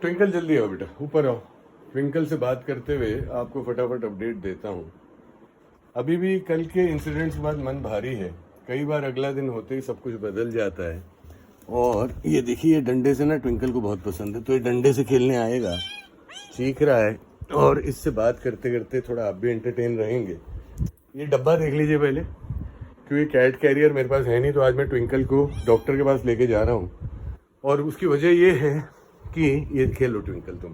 Twinkle जल्दी आओ बेटा, ऊपर आओ। ट्विंकल से बात करते हुए आपको फटाफट अपडेट देता हूँ। अभी भी कल के इंसिडेंट्स के बाद मन भारी है। कई बार अगला दिन होते ही सब कुछ बदल जाता है। और ये देखिए, ये डंडे से ना ट्विंकल को बहुत पसंद है, तो ये डंडे से खेलने आएगा, चीख रहा है। और इससे बात करते करते थोड़ा आप भी एंटरटेन रहेंगे। ये डब्बा देख लीजिए पहले, क्योंकि कैट कैरियर मेरे पास है नहीं, तो आज मैं ट्विंकल को डॉक्टर के पास लेके जा रहा हूँ। और उसकी वजह ये है कि ये खेलो ट्विंकल तुम,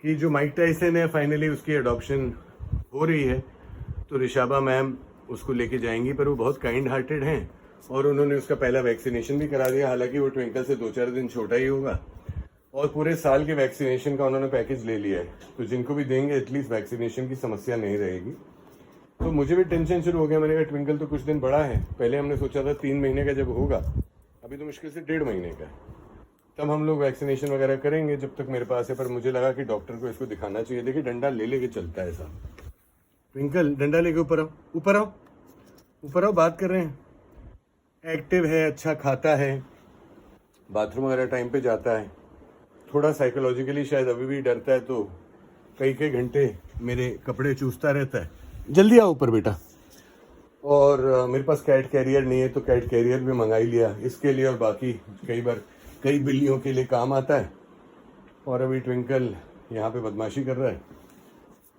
कि जो माइक टाइसन है फाइनली उसकी अडॉप्शन हो रही है, तो ऋषाबा मैम उसको लेके जाएंगी। पर वो बहुत काइंड हार्टेड हैं और उन्होंने उसका पहला वैक्सीनेशन भी करा दिया। हालांकि वो ट्विंकल से 2-4 दिन छोटा ही होगा, और पूरे साल के वैक्सीनेशन का उन्होंने पैकेज ले लिया है। तो जिनको भी देंगे एटलीस्ट वैक्सीनेशन की समस्या नहीं रहेगी। तो मुझे भी टेंशन शुरू हो गया। मैंने कहा ट्विंकल तो कुछ दिन बड़ा है, पहले हमने सोचा था 3 महीने का जब होगा, अभी तो मुश्किल से 1.5 महीने का है, तब हम लोग वैक्सीनेशन वगैरह करेंगे जब तक मेरे पास है। पर मुझे लगा कि डॉक्टर को इसको दिखाना चाहिए। देखिए डंडा ले लेके चलता है ऐसा। ट्विंकल डंडा लेके ऊपर आओ, ऊपर आओ, ऊपर आओ, बात कर रहे हैं। एक्टिव है, अच्छा खाता है, बाथरूम वगैरह टाइम पे जाता है। थोड़ा साइकोलॉजिकली शायद अभी भी डरता है, तो कई कई घंटे मेरे कपड़े चूसता रहता है। जल्दी आओ ऊपर बेटा। और मेरे पास कैट कैरियर नहीं है, तो कैट कैरियर भी मंगा ही लिया इसके लिए, और बाकी कई बार कई बिल्लियों के लिए काम आता है। और अभी ट्विंकल यहाँ पे बदमाशी कर रहा है,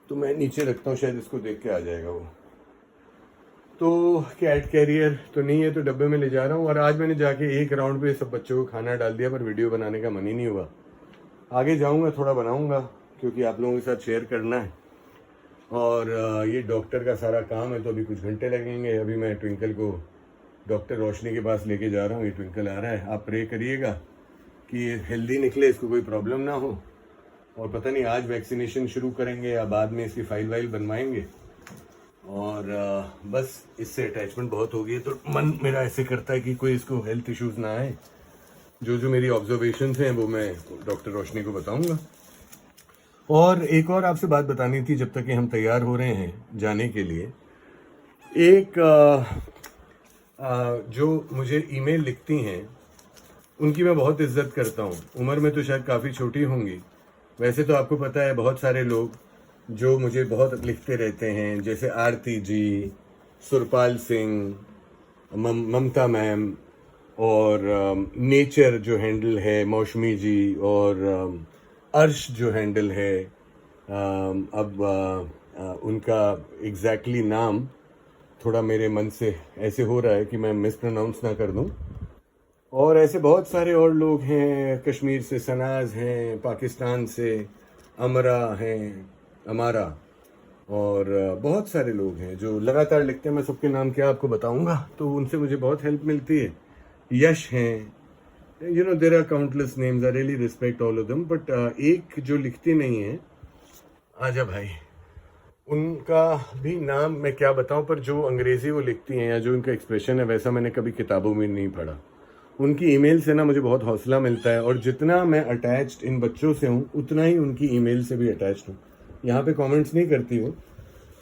तो मैं नीचे रखता हूँ, शायद इसको देख के आ जाएगा वो। तो कैट कैरियर तो नहीं है, तो डब्बे में ले जा रहा हूँ। और आज मैंने जाके एक राउंड पे सब बच्चों को खाना डाल दिया, पर वीडियो बनाने का मन ही नहीं हुआ। आगे जाऊँगा थोड़ा बनाऊँगा, क्योंकि आप लोगों के साथ शेयर करना है। और ये डॉक्टर का सारा काम है, तो अभी कुछ घंटे लगेंगे। अभी मैं ट्विंकल को डॉक्टर रोशनी के पास लेके जा रहा हूँ। ये ट्विंकल आ रहा है, आप प्रे करिएगा कि ये हेल्दी निकले, इसको कोई प्रॉब्लम ना हो। और पता नहीं आज वैक्सीनेशन शुरू करेंगे या बाद में इसकी फाइल वाइल बनवाएंगे। और बस इससे अटैचमेंट बहुत हो गई है, तो मन मेरा ऐसे करता है कि कोई इसको हेल्थ इश्यूज ना आए। जो जो मेरी ऑब्जर्वेशंस हैं वो मैं डॉक्टर रोशनी को बताऊंगा। और एक और आपसे बात बतानी थी, जब तक कि हम तैयार हो रहे हैं जाने के लिए। एक जो मुझे ईमेल लिखती हैं उनकी मैं बहुत इज्जत करता हूँ। उम्र में तो शायद काफ़ी छोटी होंगी। वैसे तो आपको पता है बहुत सारे लोग जो मुझे बहुत लिखते रहते हैं, जैसे आरती जी, सुरपाल सिंह, ममता मैम, और नेचर जो हैंडल है मौसमी जी, और अर्श जो हैंडल है। उनका एग्जैक्टली नाम थोड़ा मेरे मन से ऐसे हो रहा है कि मैं मिस प्रोनाउंस ना कर दूं। और ऐसे बहुत सारे और लोग हैं, कश्मीर से सनाज हैं, पाकिस्तान से अमरा हैं, अमारा, और बहुत सारे लोग हैं जो लगातार लिखते हैं। मैं सबके नाम क्या आपको बताऊंगा, तो उनसे मुझे बहुत हेल्प मिलती है। यश हैं, you know there are countless names, I really respect all of them. But एक जो लिखती नहीं है, आजा भाई, उनका भी नाम मैं क्या बताऊं, पर जो अंग्रेजी वो लिखती हैं या जो उनका एक्सप्रेशन है वैसा मैंने कभी किताबों में नहीं पढ़ा। उनकी ईमेल से ना मुझे बहुत हौसला मिलता है, और जितना मैं अटैच्ड इन बच्चों से हूँ उतना ही उनकी ईमेल से भी अटैच्ड हूँ। यहाँ पे कमेंट्स नहीं करती वो,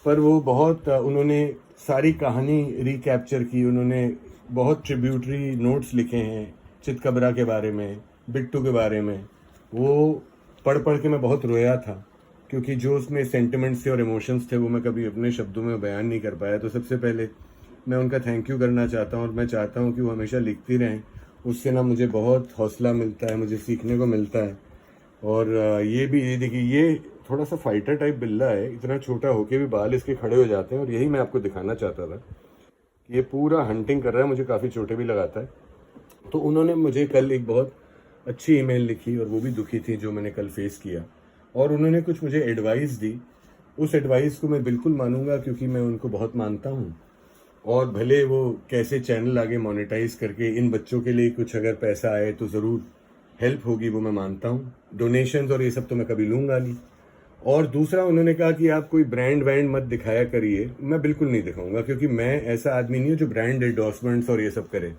पर वो बहुत उन्होंने सारी कहानी रिकैप्चर की। उन्होंने बहुत ट्रिब्यूटरी नोट्स लिखे हैं चितकबरा के बारे में, बिट्टू के बारे में। वो पढ़ पढ़ के मैं बहुत रोया था, क्योंकि जो उसमें सेंटिमेंट्स थे और इमोशंस थे वो मैं कभी अपने शब्दों में बयान नहीं कर पाया। तो सबसे पहले मैं उनका थैंक यू करना चाहता हूँ, और मैं चाहता हूँ कि वो हमेशा लिखती रहें। उससे ना मुझे बहुत हौसला मिलता है, मुझे सीखने को मिलता है। और ये भी, ये देखिए, ये थोड़ा सा फाइटर टाइप बिल्ला है, इतना छोटा होके भी बाल इसके खड़े हो जाते हैं। और यही मैं आपको दिखाना चाहता था कि ये पूरा हंटिंग कर रहा है, मुझे काफ़ी चोटें भी लगाता है। तो उन्होंने मुझे कल एक बहुत अच्छी ईमेल लिखी, और वो भी दुखी थी जो मैंने कल फेस किया। और उन्होंने कुछ मुझे एडवाइस दी। उस एडवाइस को मैं बिल्कुल मानूंगा, क्योंकि मैं उनको बहुत मानता हूँ। और भले वो कैसे चैनल आगे मोनेटाइज करके इन बच्चों के लिए कुछ अगर पैसा आए तो ज़रूर हेल्प होगी, वो मैं मानता हूँ। डोनेशंस और ये सब तो मैं कभी लूँगा नहीं। और दूसरा, उन्होंने कहा कि आप कोई ब्रांड वैंड मत दिखाया करिए। मैं बिल्कुल नहीं दिखाऊंगा, क्योंकि मैं ऐसा आदमी नहीं हूँ जो ब्रांड एंडोर्समेंट्स और ये सब करे।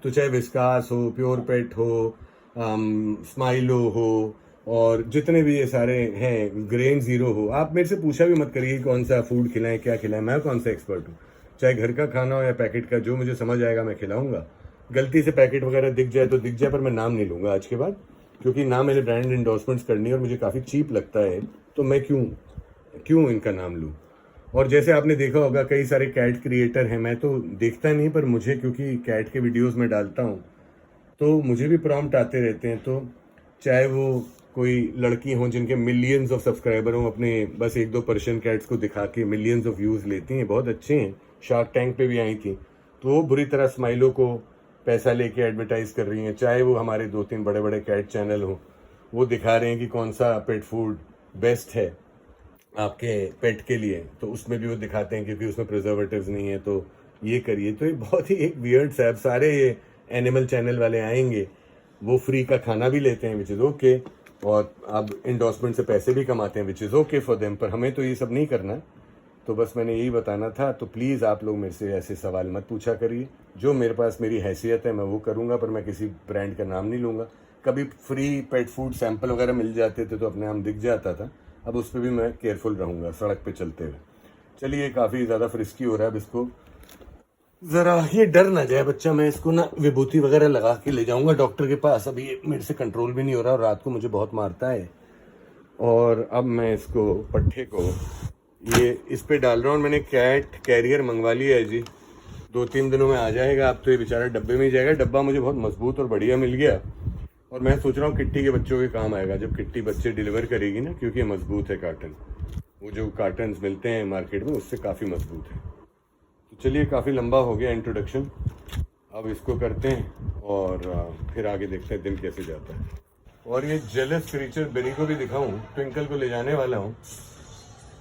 तो चाहे विस्कास हो, प्योर पेट हो, स्माइलो हो, और जितने भी ये सारे हैं, ग्रेन जीरो हो, आप मेरे से पूछा भी मत करिए कौन सा फूड खिलाएं, क्या खिलाएं। मैं कौन सा एक्सपर्ट हूँ? चाहे घर का खाना हो या पैकेट का, जो मुझे समझ आएगा मैं खिलाऊंगा। गलती से पैकेट वगैरह दिख जाए तो दिख जाए, पर मैं नाम नहीं लूंगा आज के बाद। क्योंकि ना मैंने ब्रांड इंडोर्समेंट्स करनी है और मुझे काफ़ी चीप लगता है, तो मैं क्यों इनका नाम लूँ। और जैसे आपने देखा होगा कई सारे कैट क्रिएटर हैं, मैं तो देखता नहीं, पर मुझे क्योंकि कैट के वीडियोस में डालता हूँ तो मुझे भी प्रॉम्प्ट आते रहते हैं। तो चाहे वो कोई लड़की हों जिनके मिलियंस ऑफ सब्सक्राइबर हों, अपने बस 1-2 पर्शियन कैट्स को दिखा के मिलियंस ऑफ व्यूज़ लेती हैं, बहुत अच्छे हैं, शार्क टैंक पे भी आई थी, तो वो बुरी तरह स्माइलो को पैसा लेके एडवर्टाइज कर रही हैं। चाहे वो हमारे 2-3 बड़े बड़े कैट चैनल हों, वो दिखा रहे हैं कि कौन सा पेट फूड बेस्ट है आपके पेट के लिए, तो उसमें भी वो दिखाते हैं क्योंकि उसमें प्रिजर्वेटिव्स नहीं है, तो ये करिए। तो ये बहुत ही एक वियर्ड सा, सारे ये एनिमल चैनल वाले आएंगे, वो फ्री का खाना भी लेते हैं विच इज़ ओके, और अब इंडोर्समेंट से पैसे भी कमाते हैं which is okay for them, पर हमें तो ये सब नहीं करना। तो बस मैंने यही बताना था। तो प्लीज़ आप लोग मेरे से ऐसे सवाल मत पूछा करिए, जो मेरे पास मेरी हैसियत है मैं वो करूँगा, पर मैं किसी ब्रांड का नाम नहीं लूँगा। कभी फ्री पेट फूड सैंपल वगैरह मिल जाते थे तो अपने आप दिख जाता था, अब उस पर भी मैं केयरफुल रहूँगा सड़क पे चलते हुए। चलिए, काफ़ी ज़्यादा फ्रिस्की हो रहा है, अब इसको ज़रा ये डर ना जाए बच्चा, मैं इसको ना विभूति वगैरह लगा के ले जाऊँगा डॉक्टर के पास। अभी ये मेरे से कंट्रोल भी नहीं हो रहा और रात को मुझे बहुत मारता है। और अब मैं इसको पट्ठे को ये इस पे डाल रहा हूँ। मैंने कैट कैरियर मंगवा लिया है जी, 2-3 दिनों में आ जाएगा। अब तो ये बेचारा डब्बे में ही जाएगा। डब्बा मुझे बहुत मजबूत और बढ़िया मिल गया, और मैं सोच रहा हूँ किट्टी के बच्चों के काम आएगा जब किट्टी बच्चे डिलीवर करेगी ना, क्योंकि ये मजबूत है कार्टन। वो जो कार्टन मिलते हैं मार्केट में उससे काफ़ी मजबूत है। तो चलिए, काफ़ी लंबा हो गया इंट्रोडक्शन, अब इसको करते हैं और फिर आगे देखते हैं दिन कैसे जाता है। और ये जेलस क्रीचर बेरी को भी दिखाऊं, ट्विंकल को ले जाने वाला हूँ।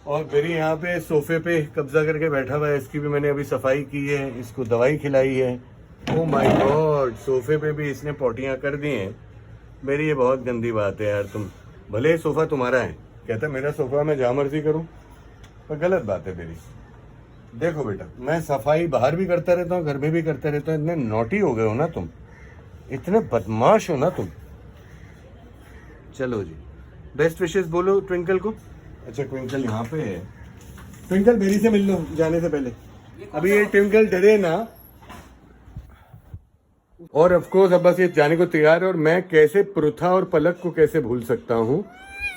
और बेरी यहाँ पे सोफे पे कब्जा करके बैठा हुआ है, इसकी भी मैंने अभी सफाई की है, इसको दवाई खिलाई है। ओ माय गॉड, सोफे पे भी इसने पोटियाँ कर दी हैं। मेरी ये बहुत गंदी बात है यार, तुम भले सोफ़ा तुम्हारा है, कहता मेरा सोफ़ा मैं जहाँ मर्जी करूँ, पर गलत बात है मेरी। देखो बेटा, मैं सफाई बाहर भी करता रहता हूँ, घर में भी करता रहता हूँ। इतने नॉटी हो गए हो ना तुम, इतने बदमाश हो ना तुम। चलो जी, बेस्ट विशेस बोलो ट्विंकल को। अच्छा, ट्विंकल यहाँ पे है। ट्विंकल बेरी से मिल लो जाने से पहले। अभी ये ट्विंकल डरे ना। और ऑफ कोर्स अब बस ये जाने को तैयार है। और मैं कैसे पृथा और पलक को कैसे भूल सकता हूँ,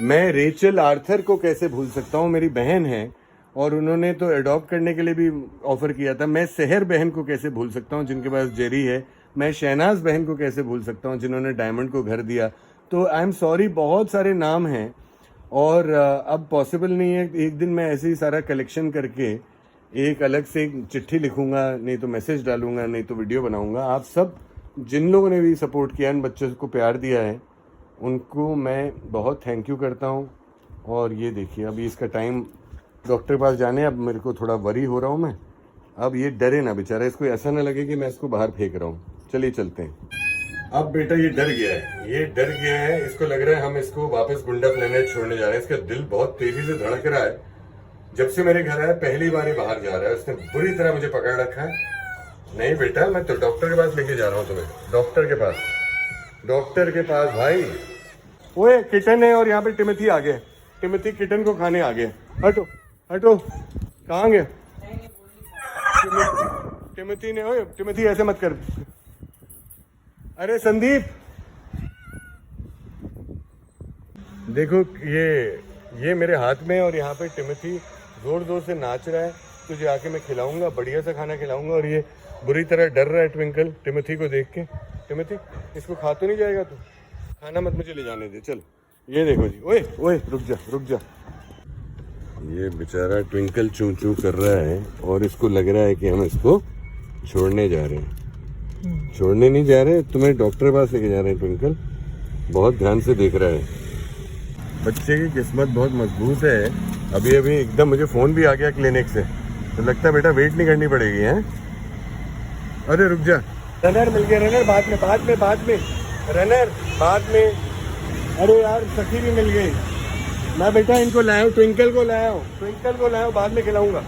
मैं रेचल आर्थर को कैसे भूल सकता हूँ, मेरी बहन है और उन्होंने तो अडॉप्ट करने के लिए भी ऑफर किया था। मैं सहर बहन को कैसे भूल सकता हूँ जिनके पास जेरी है। मैं शहनाज बहन को कैसे भूल सकता हूँ जिन्होंने डायमंड को घर दिया। तो आई एम सॉरी, बहुत सारे नाम हैं और अब पॉसिबल नहीं है। एक दिन मैं ऐसे ही सारा कलेक्शन करके एक अलग से एक चिट्ठी लिखूंगा, नहीं तो मैसेज डालूंगा, नहीं तो वीडियो बनाऊंगा। आप सब जिन लोगों ने भी सपोर्ट किया, इन बच्चों को प्यार दिया है, उनको मैं बहुत थैंक यू करता हूं। और ये देखिए, अभी इसका टाइम डॉक्टर के पास जाने, अब मेरे को थोड़ा वरी हो रहा हूं मैं। अब ये डरे ना बेचारा, इसको ऐसा ना लगे कि मैं इसको बाहर फेंक रहा हूँ। चलिए चलते हैं। अब बेटा ये डर गया है, ये डर गया है, इसको लग रहा है हम इसको वापस गुंडा प्लेनेट छोड़ने जा रहे हैं। इसका दिल बहुत तेजी से धड़क रहा है। जब से मेरे घर आया पहली बार ही बाहर जा रहा है। उसने बुरी तरह मुझे पकड़ रखा है। नहीं बेटा, मैं तो डॉक्टर के पास लेके जा रहा हूँ तुम्हें, डॉक्टर के पास, डॉक्टर के पास भाई। ओए किटन है और यहाँ पे टिमोथी आ गया। टिमोथी किटन को खाने आ गया। हटो हटो, कहाँ गया टिमोथी ने? ओए टिमोथी ऐसे मत कर। अरे संदीप, देखो ये मेरे हाथ में है और यहाँ पे टिमोथी जोर जोर से नाच रहा है। तुझे आके मैं खिलाऊंगा, बढ़िया सा खाना खिलाऊंगा। और ये बुरी तरह डर रहा है ट्विंकल टिमोथी को देख के। टिमोथी, इसको खा तो नहीं जाएगा तू? खाना मत मुझे ले जाने दे, चल। ये देखो जी, ओए ओए रुक जा रुक जा। ये बेचारा ट्विंकल चूं चूं कर रहा है और इसको लग रहा है कि हम इसको छोड़ने जा रहे हैं। छोड़ने नहीं जा रहे, तुम्हें डॉक्टर के पास लेके जा रहे हैं। ट्विंकल बहुत ध्यान से देख रहा है। बच्चे की किस्मत बहुत मजबूत है। अभी अभी एकदम मुझे फ़ोन भी आ गया क्लिनिक से, तो लगता है बेटा वेट नहीं करनी पड़ेगी है। अरे रुक जा, रनर मिल गया। रनर बाद में रनर बाद में। अरे यार सखी भी मिल गई। मैं बेटा इनको लाया हूँ, ट्विंकल को लाया हूँ, बाद में खिलाऊंगा।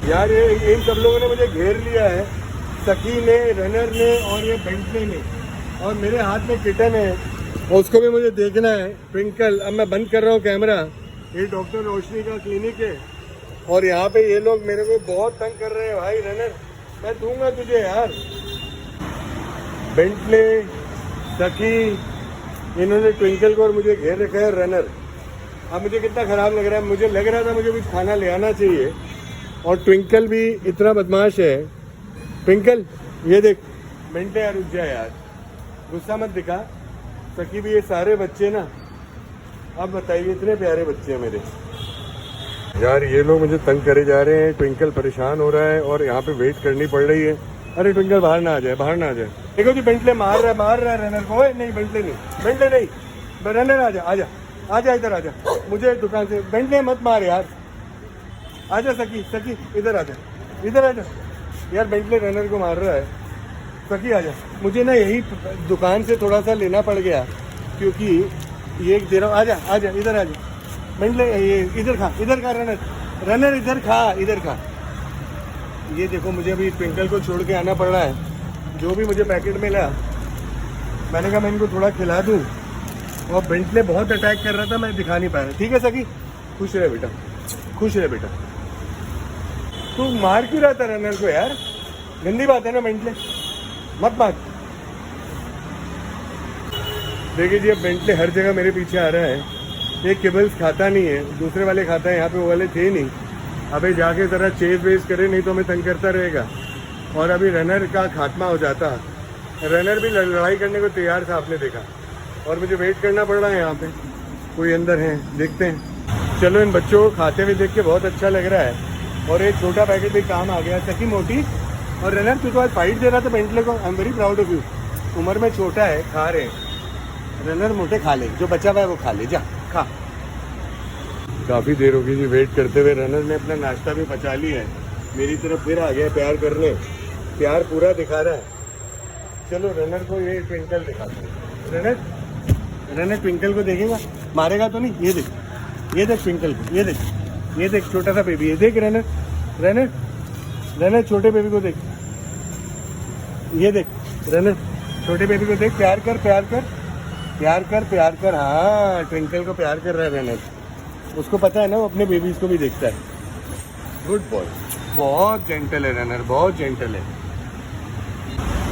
यार ये इन सब लोगों ने मुझे घेर लिया है, सखी ने, रनर ने और ये बेंटले ने। और मेरे हाथ में किटन है और उसको भी मुझे देखना है। ट्विंकल, अब मैं बंद कर रहा हूँ कैमरा। ये डॉक्टर रोशनी का क्लिनिक है और यहाँ पे ये लोग मेरे को बहुत तंग कर रहे हैं भाई। रनर, मैं दूंगा तुझे यार। बेंटले, सखी, इन्होंने ट्विंकल को और मुझे घेर रखा है रनर। अब मुझे कितना खराब लग रहा है, मुझे लग रहा था मुझे कुछ खाना ले आना चाहिए, और ट्विंकल भी इतना बदमाश है। ट्विंकल ये देख, मिनटे यार रुक जा यार, गुस्सा मत दिखा। सकी भी ये सारे बच्चे ना, अब बताइए इतने प्यारे बच्चे हैं मेरे यार। ये लोग मुझे तंग करे जा रहे हैं, ट्विंकल परेशान हो रहा है और यहाँ पे वेट करनी पड़ रही है। अरे ट्विंकल बाहर ना आ जाए, बाहर ना आ जाए। देखो जी बेंटले मार रहा है रनर को। ओए नहीं बेंटले नहीं, रनर आजा इधर आजा, मुझे दुकान से बेंटले मत मार यार। आजा सकी इधर आजा यार, बेंटले रनर को मार रहा है। सकी आजा, मुझे ना यही दुकान से थोड़ा सा लेना पड़ गया क्योंकि ये दे रहा हूँ। आजा इधर आजा बेंटले, ये इधर खा रनर इधर खा। ये देखो मुझे अभी ट्विंकल को छोड़ के आना पड़ रहा है। जो भी मुझे पैकेट मिला मैंने कहा मैं इनको थोड़ा खिला दूं, और बेंटले बहुत अटैक कर रहा था, मैं दिखा नहीं पाया। ठीक है सकी, खुश रहे बेटा। तू मार क्यों रहा था रनर को यार, गंदी बात है ना बेंटले, मत मार। देखिए जी अब बेंटले हर जगह मेरे पीछे आ रहा है। ये केबल्स खाता नहीं है, दूसरे वाले खाता है, यहाँ पे वो वाले थे नहीं। अबे जाके ज़रा चेज वेज करे, नहीं तो हमें तंग करता रहेगा। और अभी रनर का खात्मा हो जाता, रनर भी लड़ाई करने को तैयार था, आपने देखा। और मुझे वेट करना पड़ रहा है यहाँ पे, कोई अंदर है, देखते हैं। चलो इन बच्चों को खाते हुए देख के बहुत अच्छा लग रहा है, और एक छोटा पैकेट भी काम आ गया। सकी मोटी और रनर, तू तो आज फाइट दे रहा था बेंटले को। I am very proud of you. उम्र में छोटा है, खा रहे हैं। रनर मोटे खा ले, जो बचा हुआ है वो खा ले, जा खा। काफ़ी देर होगी जी वेट करते हुए। रनर ने अपना नाश्ता भी पचा लिया है, मेरी तरफ फिर आ गया प्यार करने, प्यार पूरा दिखा रहा है। चलो रनर को ये ट्विंकल दिखाते हैं। रनर ट्विंकल को देखेगा, मारेगा तो नहीं। ये देख ट्विंकल को, ये देख छोटा सा बेबी है। देख रनर छोटे बेबी को देख, ये देख रनर छोटे बेबी को देख। प्यार कर। हाँ ट्विंकल को प्यार कर रहा है रनर, उसको पता है ना, वो अपने बेबीज को भी देखता है। गुड बॉय, बहुत जेंटल है रनर, बहुत जेंटल है।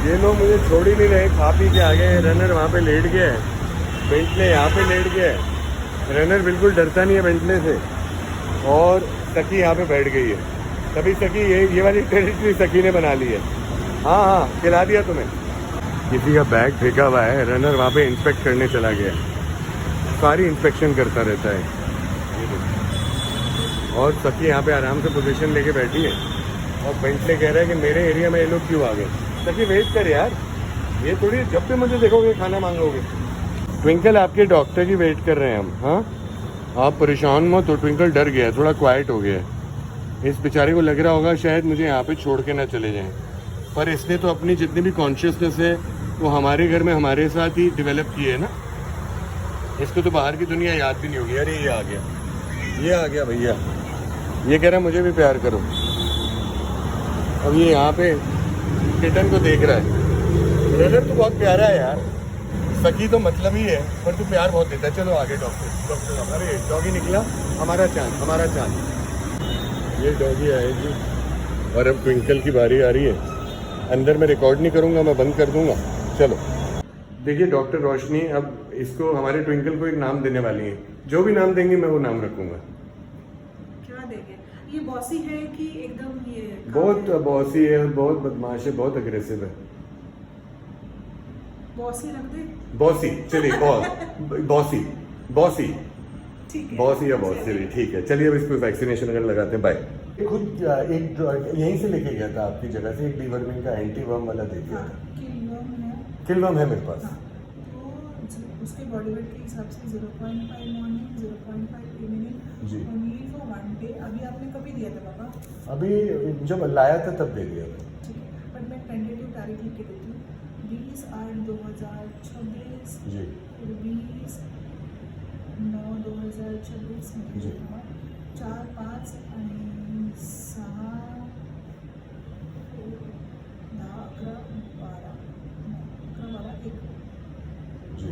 ये लोग मुझे छोड़ ही नहीं रहे, खा पी के आ गए। रनर वहाँ पे लेट गया है, बेंटले यहाँ पे लेट गया है। रनर बिल्कुल डरता नहीं है बेंटले से, और सकी यहाँ पे बैठ गई है। तभी सकी ये वाली टेरिटरी सकी ने बना ली है। हाँ खिला दिया तुम्हें। किसी का बैग फेंका हुआ है, रनर वहाँ पे इंस्पेक्ट करने चला गया है, सारी इंस्पेक्शन करता रहता है। और सकी यहाँ पे आराम से पोजीशन लेके बैठी है, और बेंटले कह रहा है कि मेरे एरिया में ये लोग क्यों आ गए। सकी वेट कर यार, ये थोड़ी जब भी मुझे देखोगे खाना मांगोगे। ट्विंकल आपके डॉक्टर की वेट कर रहे हैं हम। हाँ आप परेशान मत हो, ट्विंकल डर गया, थोड़ा क्वाइट हो गया है। इस बेचारे को लग रहा होगा शायद मुझे यहाँ पे छोड़ के ना चले जाएं, पर इसने तो अपनी जितनी भी कॉन्शियसनेस है वो हमारे घर में हमारे साथ ही डेवलप की है ना। इसको तो बाहर की दुनिया याद भी नहीं होगी। अरे ये आ गया भैया, ये कह रहा मुझे भी प्यार करो। अब ये यहाँ पे किटन को देख रहा है। रनर तो बहुत प्यारा है यार, सकी तो मतलब ही है, पर तू प्यार बहुत देता है। चलो आगे डॉक्टर। अरे डॉगी निकला, हमारा चांद। ये डॉगी आएगी, और अब ट्विंकल की बारी आ रही है। अंदर मैं रिकॉर्ड नहीं करूँगा, मैं बंद कर दूंगा। चलो देखिए डॉक्टर रोशनी अब इसको, हमारे ट्विंकल को एक नाम देने वाली है। जो भी नाम देंगे मैं वो नाम रखूंगा। क्या देंगे? ये बॉसी है कि एकदम ये बहुत बॉसी है, बहुत बदमाश है, बहुत अग्रेसिव है। बॉसी रख दे। बॉसी चलिए, बॉसी ठीक है, बॉसी या बॉसी ठीक है। चलिए अब इसको वैक्सीनेशन अगर लगाते हैं। बाय। खुद एक यहीं से लेके गया था आपकी जगह से, एक डीवर्मिंग का एंटीवर्म वाला दे दिया था। किलवर्म है मेरे पास। तो उसके बॉडी वेट के हिसाब से 0.5 मॉर्निंग, 0.5 इवनिंग, जी। Only for 1 day. अभी आपने कभी दिया था पापा? अभी जब लाया था तब दे दिया था। ठीक है, बट मैं टेंटेटिव तारीख लिख के देती हूँ, 20/8/2026 जी 20/9/2026 जी। 4, 5 आणि 6, 10, 11, 12, 1 जी।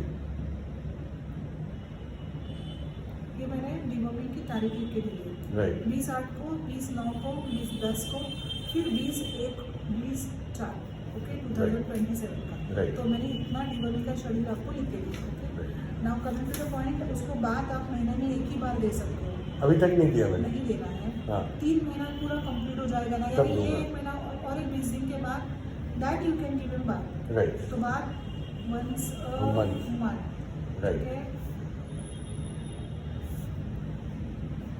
ये मैंने डिवॉर्मिंग की तारीख लिख के दी है। राइट। 20/8 को, 20/9 को, 20/10 को, फिर 20/1, 20/4, ओके 2027 का। Right. तो मैंने इतना डिवॉर्मिंग का शेड्यूल आपको लिख के दिया। Okay now coming to the point, उसको बात आप महीने में एक ही बार दे सकते हो, अभी तक नहीं दिया मैंने। नहीं देना है। हाँ 3 महीना पूरा कंप्लीट हो जाएगा ना, तब यानी ये दूंगा। 1 महीना और एक 20 दिन के बाद that you can give him bath. Right तो bath once a Month. Month, right ठीक है।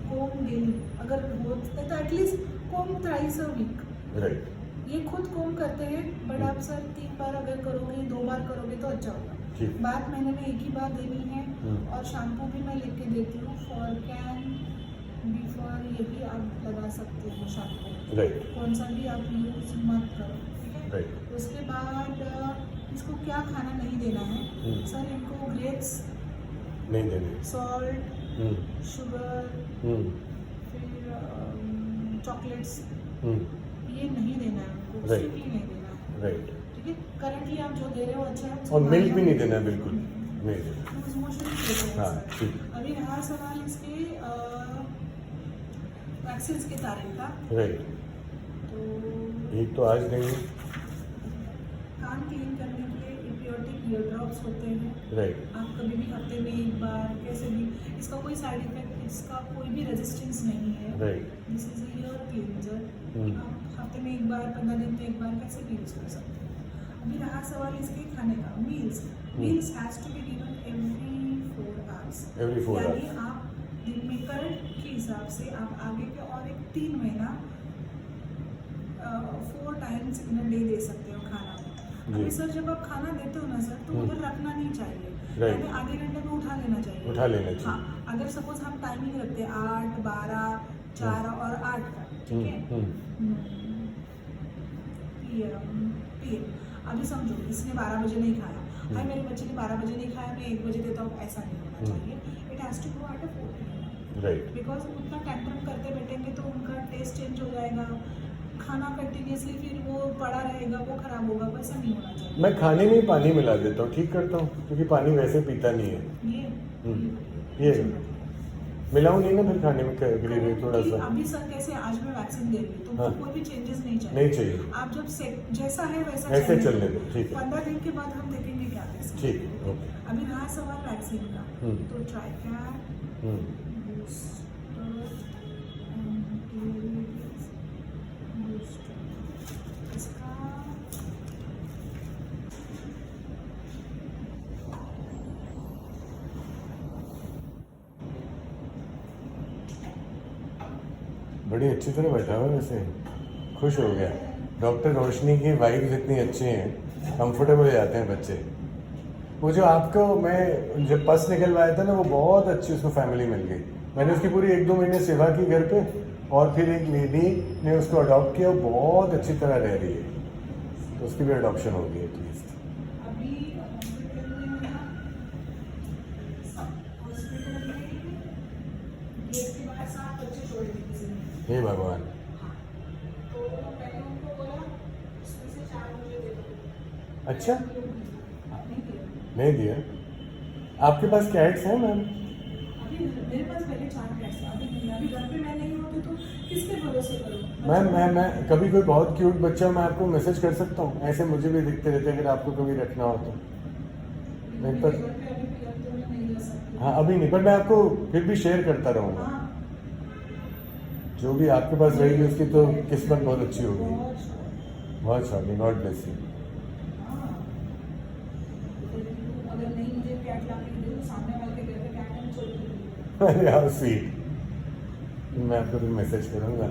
कोम डेली अगर होता तो at least comb thrice a week. Right ये खुद कोम करते हैं, बट आप सर 3 बार अगर करोगे, 2 बार करोगे तो अच्छा होगा। ठीक। बात महीने में एक ही बार देनी है। हम्म। और शैम्पू भी मैं लिख के देती हूँ, फॉर कैन बिफोर, ये भी आप लगा सकते हो शैम्पू। राइट कौन सा भी आप यूज मत करो, ठीक है। राइट उसके बाद इसको क्या खाना नहीं देना है सर, इनको ग्रेप्स, नहीं देने। सॉल्ट, हम्म शुगर, हम्म फिर चॉकलेट्स, हम्म ये नहीं देना है उनको, Right. स्ट्रिक्टली नहीं देना है, राइट। ठीक है। करंटली आप जो दे रहे हो अच्छा है। और मिल्क भी नहीं देना, बिल्कुल नहीं देना। लूज मोशन नहीं देते हैं हाँ सर। ठीक। अभी रहा सवाल इसके वैक्सीन के तारीख का, राइट तो एक तो आज देंगे। कान क्लीन करने के लिए इम्प्योरिटी ईयर ड्रॉप्स होते हैं। राइट आप कभी भी हफ्ते में एक बार, कैसे भी, इसका कोई साइड इफेक्ट, इसका कोई भी रेजिस्टेंस नहीं है। Right this is ear cleanser. Hmm. आप हफ्ते में एक बार, 15 दिन में एक बार कैसे भी यूज कर सकते हैं। अभी रहा सवाल इसके खाने का, meals. Meals has to be given every 4 hours. Every 4 यानी hours. आप दिन में करंट के हिसाब से आप आगे के और एक 3 महीना 4 times in a day they सकते हो खाना। जी। अभी सर जब आप खाना देते हो ना सर, तो उधर रखना नहीं चाहिए, Right. यानी आधे घंटे में उठा लेना चाहिए। उठा लेना चाहिए। हाँ, अगर सपोज हम टाइमिंग रखते हैं 8, 12, 4 और 8 का, ठीक है। PM अभी समझो इसने 12 बजे नहीं खाया, भाई मेरे बच्चे ने 12 बजे नहीं खाया, मैं 1 बजे देता हूँ, ऐसा नहीं होना चाहिए। It has to go at a 4 PM, right because उतना टेंट्रम करते बैठेंगे तो उनका टेस्ट चेंज हो जाएगा, खाना कंटिन्यूसली फिर वो पड़ा रहेगा, वो खराब होगा, वैसा नहीं होना चाहिए। मैं खाने में ही पानी मिला देता हूँ, ठीक करता हूँ, क्योंकि पानी वैसे पीता नहीं है। ये ये मिलाऊं नहीं ना फिर खाने में, ग्रेवी थोड़ा सा। अभी सर कैसे आज मैं वैक्सीन दे रही हूँ, तो हाँ। कोई भी चेंजेस नहीं चाहिए। नहीं चाहिए। आप जब जैसा है वैसा ऐसे चलने दो, ठीक है। 15 दिन के बाद हम देखेंगे क्या कैसे। ठीक है, ओके। अभी रहा सवाल वैक्सीन का, तो ट्राइकैट, इसका बड़ी अच्छी तरह बैठा हुआ है वैसे, खुश हो गया। डॉक्टर रोशनी की वाइब्स इतनी अच्छी हैं, कंफर्टेबल हो जाते हैं बच्चे। वो जो आपको, मैं जब पस निकलवाया था ना, वो बहुत अच्छी उसको फैमिली मिल गई। मैंने उसकी पूरी 1-2 महीने सेवा की घर पे, और फिर एक लेडी ने उसको अडॉप्ट किया, वो बहुत अच्छी तरह रह रही है, तो उसकी भी अडॉप्शन होगी एटलीस्ट। अभी हॉस्पिटल में गेट के बाहर 7 बच्चे छोड़ दिए किसी ने। हे भगवान। तो मैंने उनको बोला उसमें से 4 मुझे दे दो। अच्छा, नहीं दिया। नहीं दिया। आपके पास कैट्स हैं मैम? अभी मेरे पास पहले 4 कैट्स थे, अभी नहीं। अभी घर पे मैं नहीं होती तो किसके भरोसे करूँ? मैम मैं कभी कोई बहुत क्यूट बच्चा, मैं आपको मैसेज कर सकता हूँ, ऐसे मुझे भी दिखते रहते हैं, अगर आपको कभी रखना हो तो। नहीं पर, घर पे अभी फिलहाल तो मैं नहीं जा सकती। हाँ अभी नहीं, पर मैं आपको फिर भी शेयर करता रहूँगा। हाँ, जो भी आपके पास रहेगी उसकी तो किस्मत बहुत अच्छी होगी। बहुत शौक। बहुत शॉकिंग, गॉड ब्लेस यू। हाँ, अगर नहीं मुझे कैट ला के दे, तो सामने वाले के घर पे कैट नहीं छोड़ दूँगी। अरे हाउ स्वीट। मैं आपको फिर मैसेज करूँगा।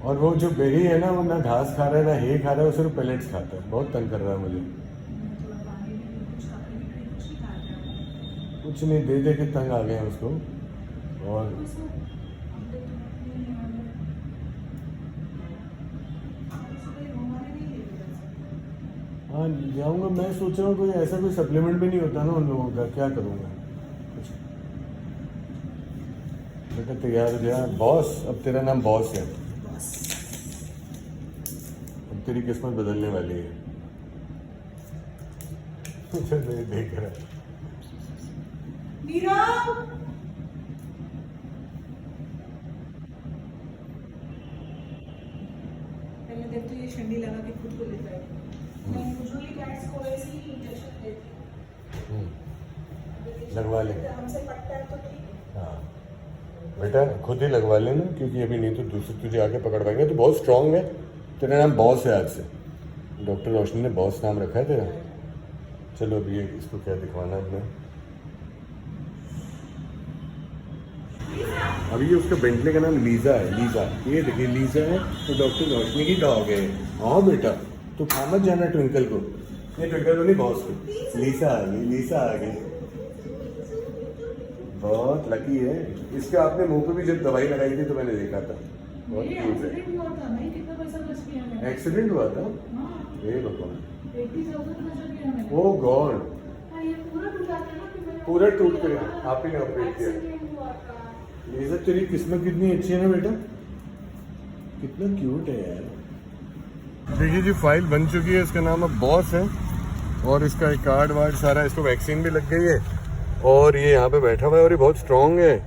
और वो जो बेरी है ना, वो ना घास खा रहा है ना हे खा रहा है, वो सिर्फ पेलेट्स खाता है, बहुत तंग कर रहा है मुझे। थोड़ा पानी भी कुछ खाते भी कुछ नहीं खा रहा। कुछ नहीं, दे दे के तंग आ गए हैं उसको। और हाँ जाऊँगा, मैं सोच रहा हूँ कोई ऐसा कोई सप्लीमेंट भी नहीं होता ना उन लोगों का, क्या करूँगा कुछ। बेटा तैयार हो गया बॉस, अब तेरा नाम बॉस है, अब तेरी किस्मत बदलने वाली है। चल देख रहा है। नीरव, पहले देख तो ये शंडी लगा के खुद को लेता है। मैं यूजुअली कैट्स को ऐसे ही इंजेक्शन देती हूँ। अगर लगवा ले। हमसे पट्टा है तो ठीक है। हाँ बेटा खुद ही लगवा लेना, क्योंकि अभी नहीं तो दूसरे तुझे आके पकड़ पाएंगे। तो बहुत स्ट्रांग है, तेरा नाम बॉस है आज से, डॉक्टर रोशनी ने बॉस नाम रखा है तेरा। चलो अभी ये इसको क्या दिखवाना है मैं। अभी ये उसका बेंटले का नाम लीजा है, लीजा। ये देखिए लीजा है, तो डॉक्टर रोशनी की डॉग है। हाँ बेटा तू खा मत जाना ट्विंकल को, नहीं ट्विंकल को नहीं बॉस को। लीसा आ गई, लीसा आ गई, बहुत लकी है। इसके आपने मुंह पे भी जब दवाई लगाई थी तो मैंने देखा था, बहुत क्यूट है। एक्सीडेंट हुआ था, नहीं कितना पैसा बच गया मेरा। एक्सीडेंट हुआ था, हाँ, हे भगवान, 80,000 बच गया मेरा। ओ गॉड, हाँ, ये पूरा टूट जाता है ना कि मेरा पूरा टूट गया, आप ही ने ऑपरेट किया। एक्सीडेंट हुआ था। लीजा तेरी किस्मत कितनी अच्छी है ना बेटा, कितना क्यूट है यार। देखिए जी फाइल बन चुकी है, इसका नाम अब बॉस है, और इसका एक कार्ड वार्ड सारा, इसको वैक्सीन भी लग गई है, और ये यहाँ पे बैठा हुआ है, और ये बहुत स्ट्रांग है।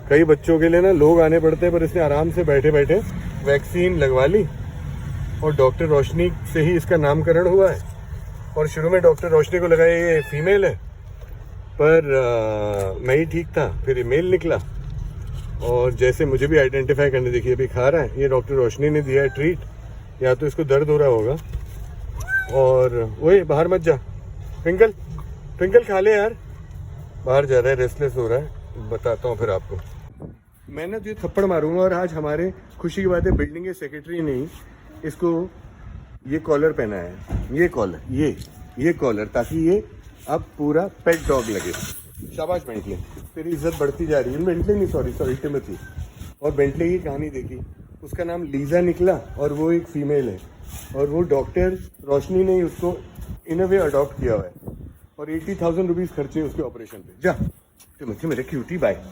कई बच्चों के लिए ना लोग आने पड़ते हैं, पर इसने आराम से बैठे बैठे वैक्सीन लगवा ली, और डॉक्टर रोशनी से ही इसका नामकरण हुआ है। और शुरू में डॉक्टर रोशनी को लगा ये फीमेल है, पर मैं ही ठीक था, फिर ये मेल निकला, और जैसे मुझे भी आइडेंटिफाई करने, देखिए अभी खा रहा है, ये डॉक्टर रोशनी ने दिया है ट्रीट, या तो इसको दर्द हो रहा होगा। और वही बाहर मत जा ट्विंकल, ट्विंकल खा ले यार, बाहर जा रहा है, रेस्टलेस हो रहा है, बताता हूँ फिर आपको। मैं ना तुझे थप्पड़ मारूंगा, और आज हमारे खुशी की बात है बिल्डिंग के सेक्रेटरी ने इसको ये कॉलर पहना है, ये कॉलर, ये कॉलर, ताकि ये अब पूरा पेट डॉग लगे। शाबाश बेंटले, तेरी इज्जत बढ़ती जा रही है। बेंटले नहीं, सॉरी टिमोथी। और बेंटले की कहानी देखी, उसका नाम लीजा निकला, और वो एक फीमेल है, और वो डॉक्टर रोशनी ने उसको इन अ वे अडॉप्ट किया हुआ है, और 80,000 रुपीज़ खर्चे उसके ऑपरेशन पे। जा टिमोथी मेरे क्यूटी, बाय।